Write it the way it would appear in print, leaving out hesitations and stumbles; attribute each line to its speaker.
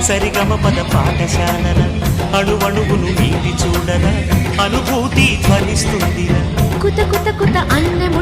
Speaker 1: సరిగమ పద పాఠశాలల అణువణువును నీటి చూడరా అనుభూతి ధ్వనిస్తుందిరా
Speaker 2: కుత కుత కుత అన్నెము